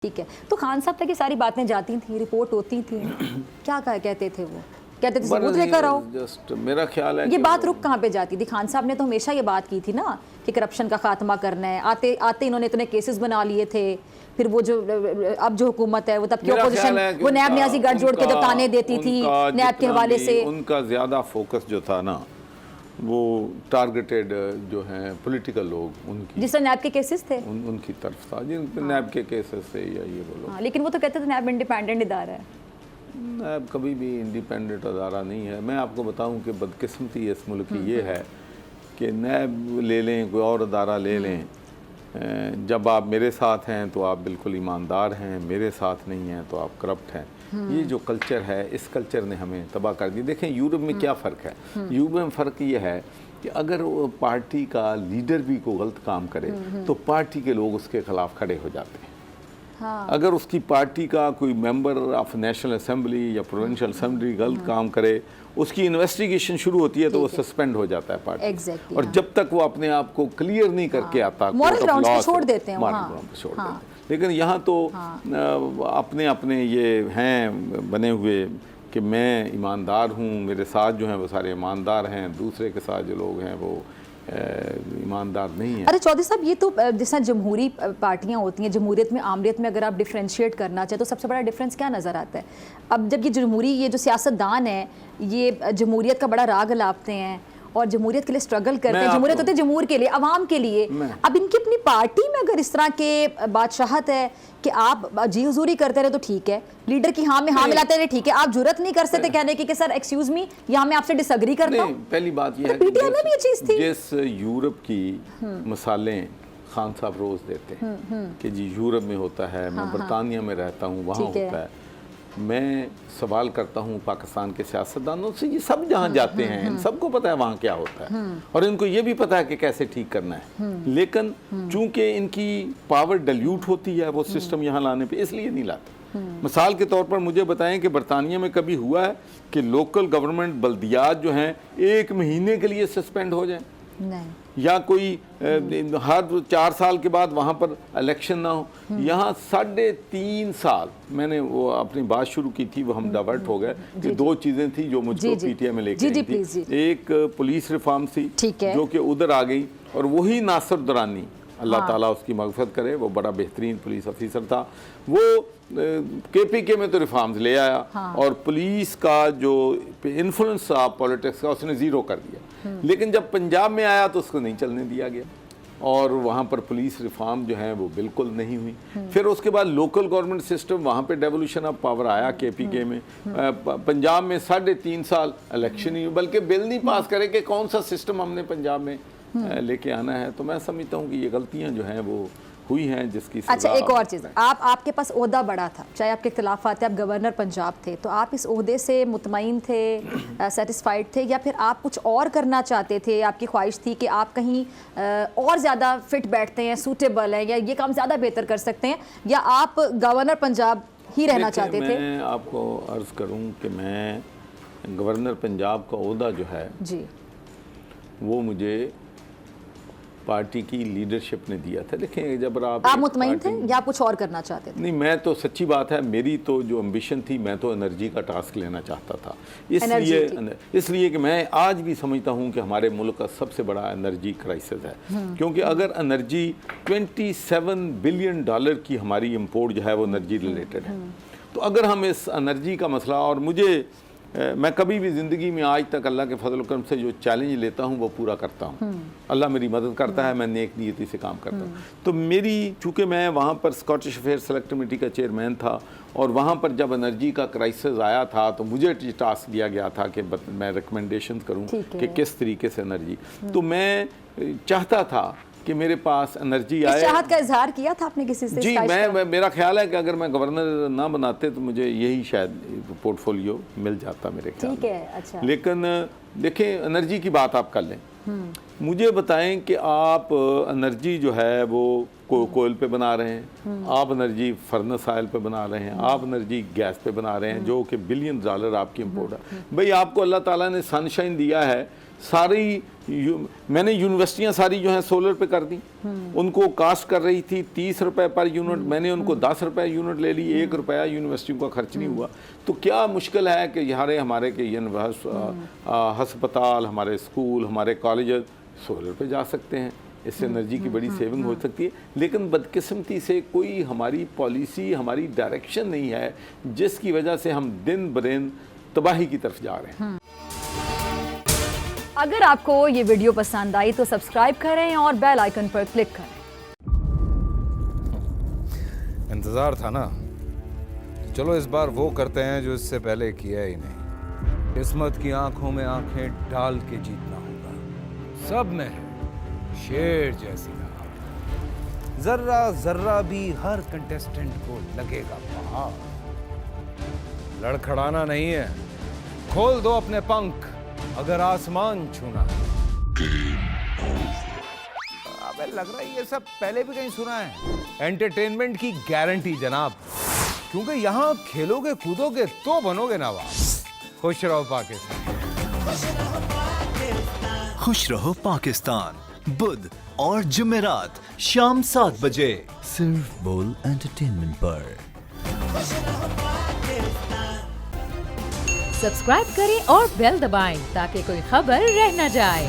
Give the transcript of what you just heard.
ठीक है, तो खान साहब तक ये सारी बातें जाती थी, रिपोर्ट होती थी, क्या कहते थे वो? कहते थे सबूत लेकर आओ। जस्ट मेरा ख्याल है ये बात रुक कहाँ पे जाती थी? खान साहब ने तो हमेशा ये बात की थी ना कि करप्शन का खात्मा करना है। आते आते इन्होंने इतने केसेस बना लिए थे, फिर वो जो अब जो हुकूमत है वो तब की ऑपोजिशन वो नैब न्याजी गठजोड़ के जो ताने देती थी नैब के हवाले से, उनका ज्यादा फोकस जो था ना वो टारगेटेड जो हैं पॉलिटिकल लोग उनकी, जिस तरह नैब के केसेस थे उनकी तरफ था, जिन नैब के केसेस से या ये बोलो। लेकिन वो तो कहते थे नैब इंडिपेंडेंट इदारा है। नैब कभी भी इंडिपेंडेंट अदारा नहीं है। मैं आपको बताऊं कि बदकिस्मती इस मुल्क की ये है कि नैब ले लें, कोई और अदारा ले लें, जब आप मेरे साथ हैं तो आप बिल्कुल ईमानदार हैं, मेरे साथ नहीं हैं तो आप करप्ट हैं। ये जो कल्चर है, इस कल्चर ने हमें तबाह कर दी। देखें यूरोप में क्या फ़र्क है, यूरोप में फ़र्क ये है कि अगर वो पार्टी का लीडर भी कोई गलत काम करे तो पार्टी के लोग उसके ख़िलाफ़ खड़े हो जाते हैं। हाँ। अगर उसकी पार्टी का कोई मेंबर ऑफ नेशनल असेंबली या प्रोविंशियल असेंबली गलत काम करे, उसकी इन्वेस्टिगेशन शुरू होती है तो वो सस्पेंड हो जाता है पार्टी। Exactly, और जब तक वो अपने आप को क्लियर नहीं करके आता, मॉरल ग्राउंड्स पे छोड़ देते हैं, छोड़ देते हैं। लेकिन यहाँ तो अपने अपने ये हैं बने हुए कि मैं ईमानदार हूँ, मेरे साथ जो हैं वो सारे ईमानदार हैं, दूसरे के साथ जो लोग हैं वो ईमानदार नहीं है। अरे चौधरी साहब, ये तो जैसा जमहूरी पार्टियां होती हैं, जमहूरियत में आमरीत में अगर आप डिफ्रेंशिएट करना चाहें तो सबसे बड़ा डिफरेंस क्या नज़र आता है? अब जब ये जमहूरी, ये जो सियासतदान है ये जमहूरियत का बड़ा राग लापते हैं और जमहूरियत के लिए स्ट्रगल करते हैं, जमहूरियत होते हैं जमहूर के लिए, अवाम के लिए। अब इनकी अपनी पार्टी में अगर इस तरह के बादशाहत है कि आप जी हुजूरी करते रहे तो ठीक है, लीडर की हाँ में हाँ मिलाते रहे ठीक है, आप जुर्रत नहीं कर सकते कहने की कि सर एक्सक्यूज मी यहाँ मैं आपसे डिसएग्री करता हूँ। पहली बात ये है पीटीआई में भी ये चीज थी। जिस यूरोप की मिसालें खान साहब रोज देते हैं कि जी यूरोप में होता है, मैं बरतानिया में रहता हूँ, वहाँ होता है। मैं सवाल करता हूँ पाकिस्तान के सियासतदानों से, ये सब जहाँ जाते हैं इन सबको पता है वहाँ क्या होता है और इनको ये भी पता है कि कैसे ठीक करना है, लेकिन चूंकि इनकी पावर डिल्यूट होती है वो सिस्टम यहाँ लाने पे, इसलिए नहीं लाते। मिसाल के तौर पर मुझे बताएं कि बरतानिया में कभी हुआ है कि लोकल गवर्नमेंट बल्दियात जो हैं 1 महीने के लिए सस्पेंड हो जाएं? नहीं। या कोई हर 4 साल के बाद वहाँ पर इलेक्शन ना हो? यहाँ 3.5 साल मैंने वो अपनी बात शुरू की थी, वो हम डाइवर्ट हो गए कि 2 चीज़ें थी जो मुझको पीटीआई में लेके आई थी। एक पुलिस रिफॉर्म थी जो कि उधर आ गई और वही नासिर दुरानी, अल्लाह ताला उसकी मग़फ़िरत करे, वो बड़ा बेहतरीन पुलिस अफसर था, वो केपीके में तो रिफॉर्म्स ले आया और पुलिस का जो इन्फ्लुएंस था पॉलिटिक्स का उसने ज़ीरो कर दिया। लेकिन जब पंजाब में आया तो उसको नहीं चलने दिया गया और वहाँ पर पुलिस रिफॉर्म जो है वो बिल्कुल नहीं हुई। फिर उसके बाद लोकल गवर्नमेंट सिस्टम, वहाँ पे डेवोल्यूशन ऑफ पावर आया केपीके में। पंजाब में 3.5 साल इलेक्शन ही, बल्कि बिल नहीं पास करे कि कौन सा सिस्टम हमने पंजाब में लेके आना है। तो मैं समझता हूँ कि ये गलतियाँ जो हैं वो हुई हैं जिसकी। अच्छा, एक और चीज़, आपके पास ओहदा बड़ा था, चाहे आपके इख्तिलाफ़ात थे, आप गवर्नर पंजाब थे, तो आप इस ओहदे से मुतमईन थे, सेटिस्फाइड थे, या फिर आप कुछ और करना चाहते थे? आपकी ख्वाहिश थी कि आप कहीं और ज़्यादा फिट बैठते हैं, सूटेबल है, या ये काम ज़्यादा बेहतर कर सकते हैं, या आप गवर्नर पंजाब ही रहना चाहते थे? मैं आपको अर्ज़ करूँ कि मैं गवर्नर पंजाब का ओहदा जो है जी वो मुझे पार्टी की लीडरशिप ने दिया था। देखें, जब आप मुतमईन थे या कुछ और करना चाहते थे? नहीं, मैं तो सच्ची बात है, मेरी तो जो एम्बिशन थी, मैं तो एनर्जी का टास्क लेना चाहता था। इसलिए कि मैं आज भी समझता हूं कि हमारे मुल्क का सबसे बड़ा एनर्जी क्राइसिस है, क्योंकि अगर एनर्जी 27 बिलियन डॉलर की हमारी इंपोर्ट जो है वो एनर्जी रिलेटेड है, तो अगर हम इस एनर्जी का मसला, और मुझे मैं कभी भी ज़िंदगी में आज तक अल्लाह के फजल करम से जो चैलेंज लेता हूँ वो पूरा करता हूँ। अल्लाह मेरी मदद करता है, मैं नेक नीयती से काम करता हूँ। तो मेरी, चूँकि मैं वहाँ पर स्कॉटिश अफेयर सेलेक्ट कमेटी का चेयरमैन था और वहाँ पर जब एनर्जी का क्राइसिस आया था तो मुझे टास्क दिया गया था कि मैं रिकमेंडेशन करूँ कि किस तरीके से एनर्जी, तो मैं चाहता था कि मेरे पास एनर्जी आए। चाहत का इजहार किया था आपने किसी से? जी, मेरा ख्याल है कि अगर मैं गवर्नर ना बनाते तो मुझे यही शायद पोर्टफोलियो मिल जाता मेरे ख्याल। ठीक है, अच्छा। लेकिन देखें, एनर्जी की बात आप कर लें, मुझे बताएं कि आप एनर्जी जो है वो कोयल पे बना रहे हैं, आप एनर्जी फर्नेस ऑयल पे बना रहे हैं, आप एनर्जी गैस पे बना रहे हैं जो कि $बिलियन आपकी इंपोर्ट है। भाई, आपको अल्लाह ताला ने सनशाइन दिया है सारी मैंने यूनिवर्सिटियां सारी जो हैं सोलर पे कर दी। उनको कास्ट कर रही थी 30 रुपए पर यूनिट, मैंने उनको 10 रुपए यूनिट ले ली, 1 रुपया यूनिवर्सिटियों का खर्च नहीं हुआ। तो क्या मुश्किल है कि हमारे के हस्पताल, हमारे स्कूल, हमारे कॉलेज सोलर पे जा सकते हैं, इससे एनर्जी की बड़ी सेविंग हो सकती है। लेकिन बदकिस्मती से कोई हमारी पॉलिसी, हमारी डायरेक्शन नहीं है, जिसकी वजह से हम दिन ब दिन तबाही की तरफ जा रहे हैं। अगर आपको ये वीडियो पसंद आई तो सब्सक्राइब करें और बेल आइकन पर क्लिक करें। इंतजार था ना, चलो इस बार वो करते हैं जो इससे पहले किया ही नहीं। किस्मत की आंखों में आंखें डाल के जीतना होगा। सब में है शेर जैसी राह, जर्रा जर्रा भी हर कंटेस्टेंट को लगेगा पहाड़। लड़खड़ाना नहीं है, खोल दो अपने पंख अगर आसमान छूना है। अबे लग रहा है ये सब पहले भी कहीं सुना है। एंटरटेनमेंट की गारंटी जनाब, क्योंकि यहाँ खेलोगे कूदोगे तो बनोगे नवाब। खुश रहो पाकिस्तान। खुश रहो पाकिस्तान, बुध और जुमेरात शाम 7 बजे सिर्फ बोल एंटरटेनमेंट पर। सब्सक्राइब करें और बेल दबाएं ताकि कोई खबर रह न जाए।